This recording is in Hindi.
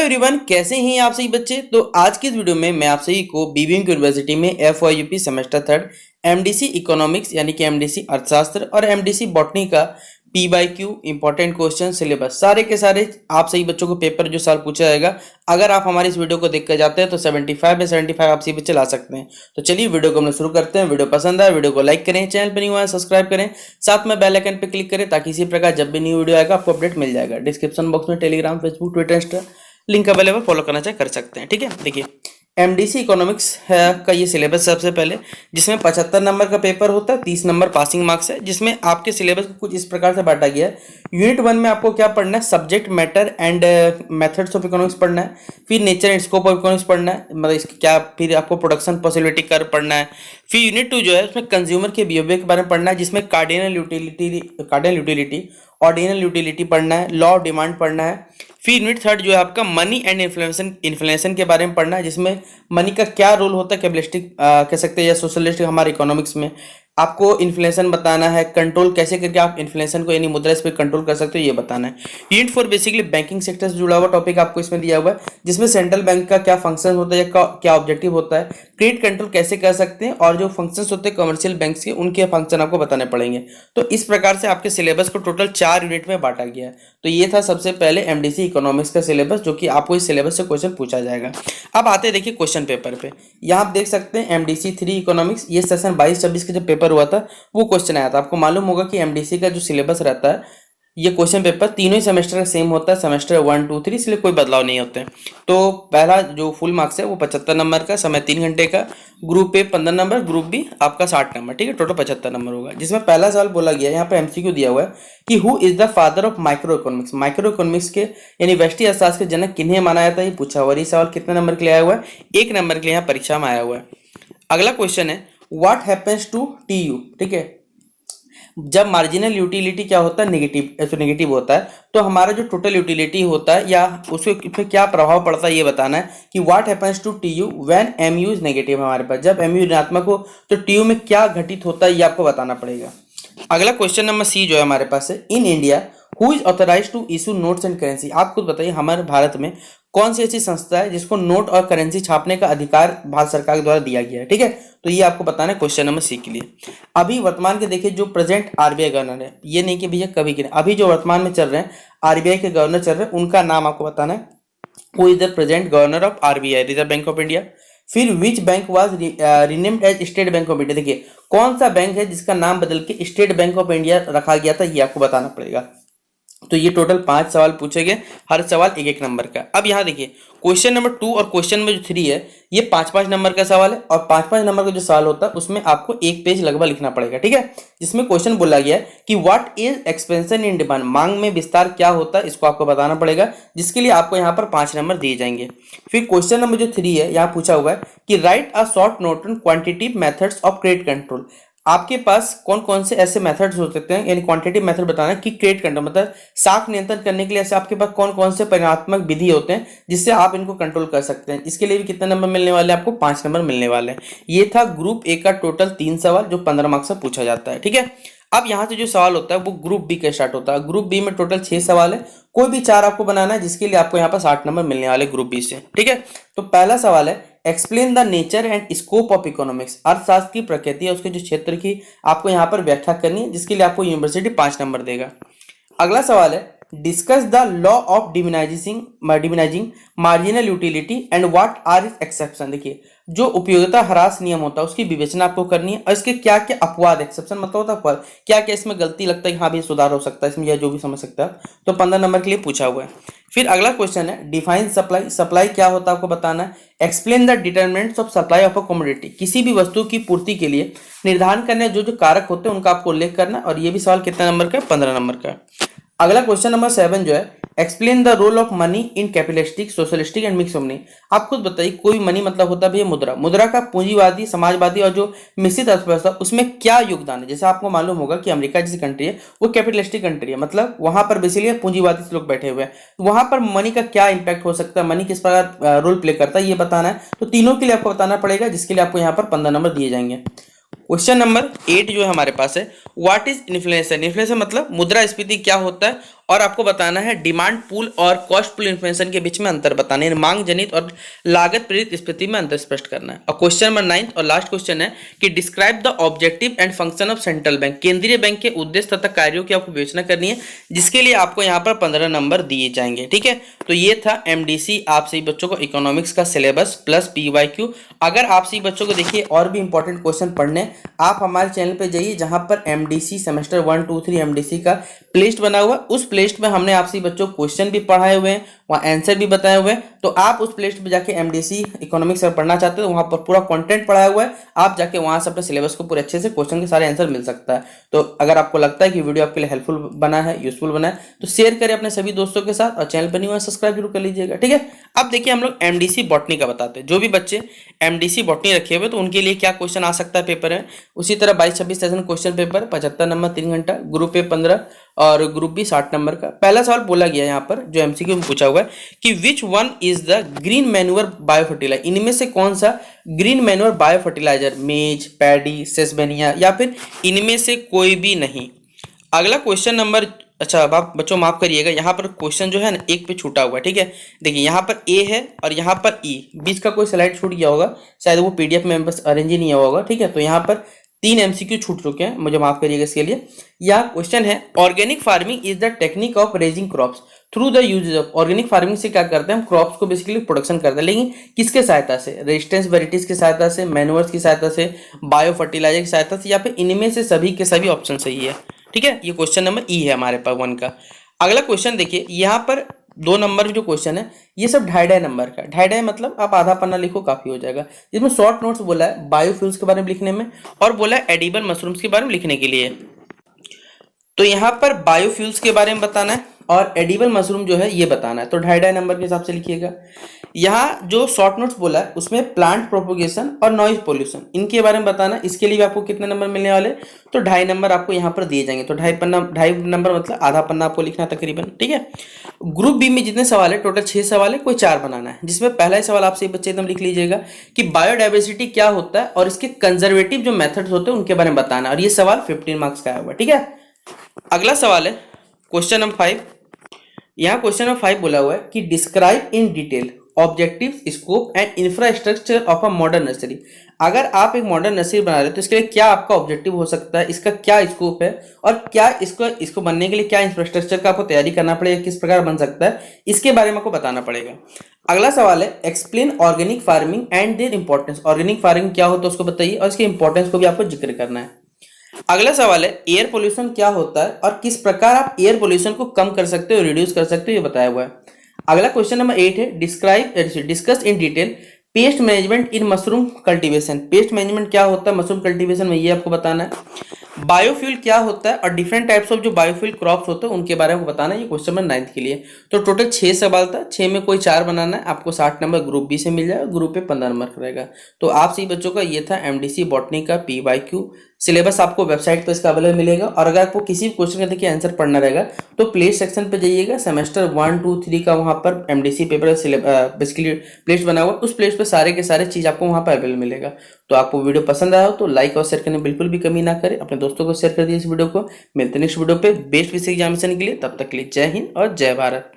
एवरीवन, कैसे हैं आप सही बच्चे। तो आज की इस वीडियो में मैं आप सही को बीबीएम यूनिवर्सिटी में एफवाईयूपी सेमेस्टर थर्ड एमडीसी इकोनॉमिक्स यानी कि एमडीसी अर्थशास्त्र और एमडीसी बॉटनी का P by Q important question syllabus सारे के सारे आप सही बच्चों को पेपर जो साल पूछा जाएगा, अगर आप हमारी इस वीडियो को देख कर जाते हैं तो 75 में 75 आप सही बच्चे ला सकते हैं। तो चलिए वीडियो को हम शुरू करते हैं। वीडियो पसंद आए वीडियो को लाइक करें, चैनल पर नहीं हुआ है सब्सक्राइब करें, साथ में बेल आइकन पर क्लिक करें ताकि इसी प्रकार जब भी न्यू वीडियो आएगा आपको अपडेट मिल जाएगा। डिस्क्रिप्शन बॉक्स में Telegram, Facebook, Twitter, Insta link available, follow करना चाहे कर सकते हैं। ठीक है, देखिए एमडीसी इकोनॉमिक्स का ये सिलेबस सबसे पहले, जिसमें 75 नंबर का पेपर होता है, 30 नंबर पासिंग मार्क्स है, जिसमें आपके सिलेबस को कुछ इस प्रकार से बांटा गया है। यूनिट 1 में आपको क्या पढ़ना है, subject matter and methods of economics पढ़ना है, फिर nature and scope of economics पढ़ना है, मतलब इसकी क्या, फिर आपको प्रोडक्शन पॉसिबिलिटी कर्व पढ़ना है। फिर यूनिट 2 जो है उसमें कंज्यूमर के बिहेवियर के बारे में पढ़ना है, जिसमें कार्डिनल यूटिलिटी ऑर्डिनल यूटिलिटी पढ़ना है, लॉ ऑफ डिमांड पढ़ना है। फिर यूनिट 3 जो है आपका मनी एंड इन्फ्लेशन के बारे में पढ़ना है, जिसमें मनी का क्या रोल होता है, कैपिटलिस्टिक कह सकते हैं या सोशलिस्टिक हमारे इकोनॉमिक्स में। आपको इन्फ्लेशन बताना है, कंट्रोल कैसे करके आप इन्फ्लेशन को यानी मुद्रास्फीति पे कंट्रोल कर सकते हो ये बताना है। यूनिट 4 बेसिकली बैंकिंग सेक्टर से जुड़ा हुआ टॉपिक आपको इसमें दिया हुआ है, जिसमें सेंट्रल बैंक का क्या फंक्शन होता है या क्या ऑब्जेक्टिव होता है, क्रेडिट कंट्रोल कैसे कर सकते हैं, और जो फंक्शंस होते हैं कमर्शियल बैंक्स के उनके फंक्शन आपको बताने पड़ेंगे। तो इस प्रकार से आपके सिलेबस को टोटल 4 यूनिट में बांटा गया है। तो ये था सबसे पहले एमडीसी इकोनॉमिक्स का सिलेबस, जो कि आपको इस सिलेबस से क्वेश्चन पूछा जाएगा। अब आते हैं देखिए क्वेश्चन पेपर पे। यहाँ आप देख सकते हैं एमडीसी 3 इकोनॉमिक्स, ये सेशन 22-26 का जब पेपर हुआ था वो क्वेश्चन आया था। आपको मालूम होगा कि एमडीसी का जो सिलेबस रहता है, ये क्वेश्चन पेपर तीनों ही सेमेस्टर का सेम होता है, सेमेस्टर 1, 2, 3, इसलिए कोई बदलाव नहीं होते हैं। तो पहला जो फुल मार्क्स है वो 75 नंबर का, समय 3 घंटे का, group A 15 number, group B आपका 60 नंबर। ठीक है, टोटल 75 नंबर होगा। जिसमें पहला सवाल बोला गया है, यहाँ पे एमसीक्यू दिया हुआ है कि who is the father of micro economics. Micro economics के यानी व्यष्टि अर्थशास्त्र के जनक किन्हें माना जाता है, ये पूछा हुआ है। ये सवाल कितने नंबर के लिए आया हुआ है, 1 नंबर के लिए यहाँ परीक्षा में आया हुआ है। अगला क्वेश्चन है व्हाट हैपेंस टू टीयू। ठीक है, जब मार्जिनल यूटिलिटी क्या होता है, नेगेटिव होता है, तो हमारा जो टोटल यूटिलिटी होता है या उसके पे क्या प्रभाव पड़ता है ये बताना है कि what happens to TU when MU is negative. हमारे पास जब एमयू ऋणात्मक हो तो टीयू में क्या घटित होता है ये आपको बताना पड़ेगा। अगला क्वेश्चन नंबर सी जो है हमारे पास है, in India who is authorised to issue notes and currency. आप खुद बताइए हमारे भारत में कौन सी ऐसी संस्था है जिसको नोट और करेंसी छापने का अधिकार भारत सरकार के द्वारा दिया गया है। ठीक है, तो ये आपको बताना है क्वेश्चन नंबर सी के लिए। अभी वर्तमान के देखिए जो प्रेजेंट आरबीआई गवर्नर है, ये नहीं कि भैया कभी के, अभी जो वर्तमान में चल रहे हैं आरबीआई के गवर्नर चल रहे हैं, उनका नाम आपको बताना है। Who is the present governor of RBI, Reserve Bank of India. फिर which bank was renamed as State Bank of India. देखिए कौन सा बैंक है जिसका नाम बदल के स्टेट बैंक ऑफ इंडिया रखा गया था, ये आपको बताना पड़ेगा। तो ये टोटल 5 सवाल पूछे गए, हर सवाल 1-1 नंबर का। अब यहाँ देखिए क्वेश्चन नंबर 2 और क्वेश्चन नंबर 3 है, ये 5-5 नंबर का सवाल है, और 5-5 नंबर का जो सवाल होता है उसमें आपको 1 पेज लगभग लिखना पड़ेगा। ठीक है, जिसमें क्वेश्चन बोला गया है कि what is expansion in demand, मांग में विस्तार क्या होता है, इसको आपको बताना पड़ेगा, जिसके लिए आपको यहाँ पर 5 नंबर दिए जाएंगे। फिर क्वेश्चन नंबर जो 3 है, यहाँ पूछा हुआ है कि right a short note on quantitative methods of credit control. आपके पास कौन कौन से ऐसे मेथड्स हो सकते हैं, यानी क्वांटिटेटिव मेथड बताना है कि क्रेडिट कंट्रोल मतलब साख नियंत्रण करने के लिए ऐसे आपके पास कौन कौन से परिणात्मक विधि होते हैं जिससे आप इनको कंट्रोल कर सकते हैं। इसके लिए भी कितने नंबर मिलने वाले हैं, आपको 5 नंबर मिलने वाले हैं। ये था ग्रुप ए का टोटल 3 सवाल जो 15 मार्क्स से पूछा जाता है। ठीक है, अब यहाँ से जो सवाल होता है वो ग्रुप बी का स्टार्ट होता है। ग्रुप बी में टोटल 6 सवाल है, कोई भी 4 आपको बनाना है, जिसके लिए आपको यहाँ पर 60 नंबर मिलने वाले ग्रुप बी से। ठीक है, तो पहला सवाल है explain the nature and scope of economics. अर्थशास्त्र की प्रकृति और उसके जो क्षेत्र की आपको यहाँ पर व्याख्या करनी है, जिसके लिए आपको यूनिवर्सिटी 5 नंबर देगा। अगला सवाल है discuss the law of diminishing marginal utility and what are its exception. देखिए जो उपयोगिता ह्रास नियम होता है उसकी विवेचना आपको करनी है, और इसके क्या क्या अपवाद, एक्सेप्शन मतलब होता है अपवाद, क्या क्या इसमें गलती लगता है, हाँ भी सुधार हो सकता है इसमें, या जो भी समझ सकता है। तो 15 नंबर के लिए पूछा हुआ है। फिर अगला क्वेश्चन है डिफाइन सप्लाई। सप्लाई क्या होता है आपको बताना है। Explain the determinants of supply of a commodity. किसी भी वस्तु की पूर्ति के लिए निर्धारण करने जो जो कारक होते हैं उनका आपको उल्लेख करना, और ये भी सवाल कितना नंबर का है, 15 नंबर का। अगला क्वेश्चन नंबर 7 जो है explain the role of money in capitalistic, socialistic and mix money. आप खुद बताइए कोई मनी मतलब होता है मुद्रा, मुद्रा का पूंजीवादी, समाजवादी और जो मिश्रित अर्थव्यवस्था उसमें क्या योगदान है। जैसे आपको मालूम होगा कि अमेरिका जैसी कंट्री है वो कैपिटलिस्टिक कंट्री है, मतलब वहां पर बेसिकली पूंजीवादी लोग बैठे हुए हैं, तो वहां पर मनी का क्या इंपैक्ट हो सकता है, मनी किस प्रकार रोल प्ले करता है ये बताना है। तो तीनों के लिए आपको बताना पड़ेगा, जिसके लिए आपको यहाँ पर 15 नंबर दिए जाएंगे। क्वेश्चन नंबर 8 जो है हमारे पास है व्हाट इज इन्फ्लेशन। इन्फ्लेशन मतलब मुद्रास्फीति क्या होता है और आपको बताना है डिमांड पूल और कॉस्ट पूल इन्फ्लेशन के बीच में अंतर बताना है, मांग जनित और लागत प्रेरित स्थिति में अंतर स्पष्ट करना है। और क्वेश्चन नंबर 9 और लास्ट क्वेश्चन है कि describe the objective and function of central bank, केंद्रीय बैंक के उद्देश्य तथा कार्यों की आपको विवेचना करनी है, जिसके लिए आपको यहाँ पर 15 नंबर दिए जाएंगे। ठीक है, तो ये था एमडीसी आप सभी बच्चों को इकोनॉमिक्स का सिलेबस प्लस पीवाईक्यू। अगर आप सभी बच्चों को देखिए और भी इंपॉर्टेंट क्वेश्चन पढ़ने, आप हमारे चैनल पे जाइए जहां पर एमडीसी सेमेस्टर 1 2 3 एमडीसी का प्लेलिस्ट बना हुआ, उस प्लेलिस्ट में हमने आप सभी बच्चों को क्वेश्चन भी पढ़ाए हुए हैं, वहाँ आंसर भी बताए हुए हैं। तो आप उस प्लेलिस्ट पे जाके एमडीसी इकोनॉमिक्स अगर पढ़ना चाहते हो, वहाँ पर पूरा कंटेंट पढ़ाया हुआ है, आप जाके वहाँ से अपने सिलेबस को पूरे अच्छे से क्वेश्चन के सारे आंसर मिल सकता है। तो अगर आपको लगता है कि वीडियो आपके लिए हेल्पफुल बना है, यूजफुल बना है, तो शेयर करें अपने सभी दोस्तों के साथ और चैनल पर नहीं हुआ सब्सक्राइब जरूर कर लीजिएगा। ठीक है, अब देखिए हम लोग एमडीसी बॉटनी का बताते हैं। जो भी बच्चे एमडीसी बॉटनी रखे हुए तो उनके लिए क्या क्वेश्चन आ सकता है पेपर में, उसी तरह 22-26 सेशन क्वेश्चन पेपर 75 नंबर 3 घंटा, ग्रुप ए 15 और ग्रुप बी 60 नंबर का। पहला सवाल बोला गया यहाँ पर जो एमसीक्यू में पूछा हुआ है कि which one is the green manure bio fertiliser, इनमें से कौन सा green manure bio fertiliser, maize, paddy, sesbania या फिर इनमें से कोई भी नहीं। अगला क्वेश्चन नंबर, अच्छा अब आप बच्चों माफ करिएगा, यहाँ पर क्वेश्चन जो है ना एक पे छूटा हुआ है। ठीक है, देखिए यहाँ पर ए है और यहाँ पर ई, बीच का कोई स्लाइड छूट गया होगा, शायद वो पीडीएफ में बस अरेंज ही नहीं हुआ होगा। ठीक है, तो यहाँ पर 3 एमसीक्यू छूट चुके हैं, मुझे माफ करिएगा इसके लिए। यह क्वेश्चन है organic farming is the technique of raising crops through the use of, organic farming से क्या करते हैं हम, क्रॉप्स को बेसिकली प्रोडक्शन करते हैं, लेकिन किसके सहायता से, रेजिस्टेंस वेराइटीज की सहायता से, मैन्योर्स की सहायता से, बायो फर्टिलाइजर की सहायता से, या फिर इनमें से सभी के सभी ऑप्शन सही है। ठीक है, ये क्वेश्चन नंबर ई है हमारे पास 1 का। अगला क्वेश्चन देखिए, यहाँ पर 2 नंबर जो क्वेश्चन है ये सब 2.5 नंबर का, 2.5 मतलब आप आधा पन्ना लिखो काफी हो जाएगा। जिसमें शॉर्ट नोट्स बोला है बायोफ्यूल्स के बारे में लिखने में और बोला है एडिबल मशरूम्स के बारे में लिखने के लिए। तो यहाँ पर बायोफ्यूल्स के बारे में बताना है और एडिबल मशरूम जो है ये बताना है, तो 2.5 नंबर के हिसाब से लिखिएगा। यहाँ जो शॉर्ट नोट्स बोला है उसमें प्लांट प्रोपोगेशन और नॉइज पोल्यूशन इनके बारे में बताना है, इसके लिए भी आपको कितने नंबर मिलने वाले, तो 2.5 नंबर आपको यहाँ पर दिए जाएंगे। तो 2.5 नंबर मतलब आधा पन्ना आपको लिखना तकरीबन। ठीक है, ग्रुप बी में जितने सवाल है टोटल 6 सवाल है, कोई 4 बनाना है, जिसमें पहला ही सवाल आपसे बच्चे एकदम लिख लीजिएगा कि बायोडाइवर्सिटी क्या होता है और इसके कंजर्वेटिव जो मेथड्स होते हैं उनके बारे में बताना है, और ये सवाल 15 मार्क्स का आया हुआ। ठीक है, अगला सवाल है क्वेश्चन नंबर 5। यहाँ क्वेश्चन नंबर 5 बोला हुआ है कि describe in detail objectives, scope and infrastructure of a modern nursery. अगर आप एक मॉडर्न नर्सरी बना रहे हो तो इसके लिए क्या आपका ऑब्जेक्टिव हो सकता है, इसका क्या स्कोप है और क्या इसको बनने के लिए क्या इंफ्रास्ट्रक्चर का आपको तैयारी करना पड़ेगा, किस प्रकार बन सकता है, इसके बारे में आपको बताना पड़ेगा। अगला सवाल है explain organic farming and their importance, organic farming क्या होता है उसको बताइए और इसके इंपॉर्टेंस को भी आपको जिक्र करना है। अगला सवाल है एयर पोल्यूशन क्या होता है और किस प्रकार आप एयर पोल्यूशन को कम कर सकते हो, रिड्यूस कर सकते हो, ये बताया हुआ है। अगला क्वेश्चन नंबर 8 है discuss in detail pest management in mushroom cultivation, pest management क्या होता है मशरूम कल्टीवेशन में, ये आपको बताना है। बायोफ्यूल क्या होता है और डिफरेंट टाइप्स ऑफ जो बायोफ्यूल क्रॉप्स होते हैं उनके बारे में बताना है, ये क्वेश्चन नंबर 9 के लिए। तो टोटल 6 सवाल था, 6 में कोई 4 बनाना है, आपको 60 नंबर ग्रुप बी से मिल जाएगा, ग्रुप पे 15 नंबर रहेगा। तो आप सभी बच्चों का ये था एमडीसी बॉटनी का पीवाईक्यू सिलेबस, आपको वेबसाइट पर इसका अवेलेबल मिलेगा। और अगर आपको किसी भी क्वेश्चन का देखिए आंसर पढ़ना रहेगा तो प्लेलिस्ट सेक्शन पे जाइएगा, सेमेस्टर 1 2 3 का वहाँ पर एमडीसी पेपर बेसिकली प्लेलिस्ट बना हुआ, उस प्लेलिस्ट पे सारे के सारे चीज आपको वहाँ पर अवेलेबल मिलेगा। तो आपको वीडियो पसंद आया हो तो लाइक और शेयर करने में बिल्कुल भी कमी ना करें, अपने दोस्तों को शेयर कर दिए इस वीडियो को। मिलते हैं नेक्स्ट वीडियो पे बेस्ट विषय एग्जामिनेशन के लिए, तब तक के लिए जय हिंद और जय भारत।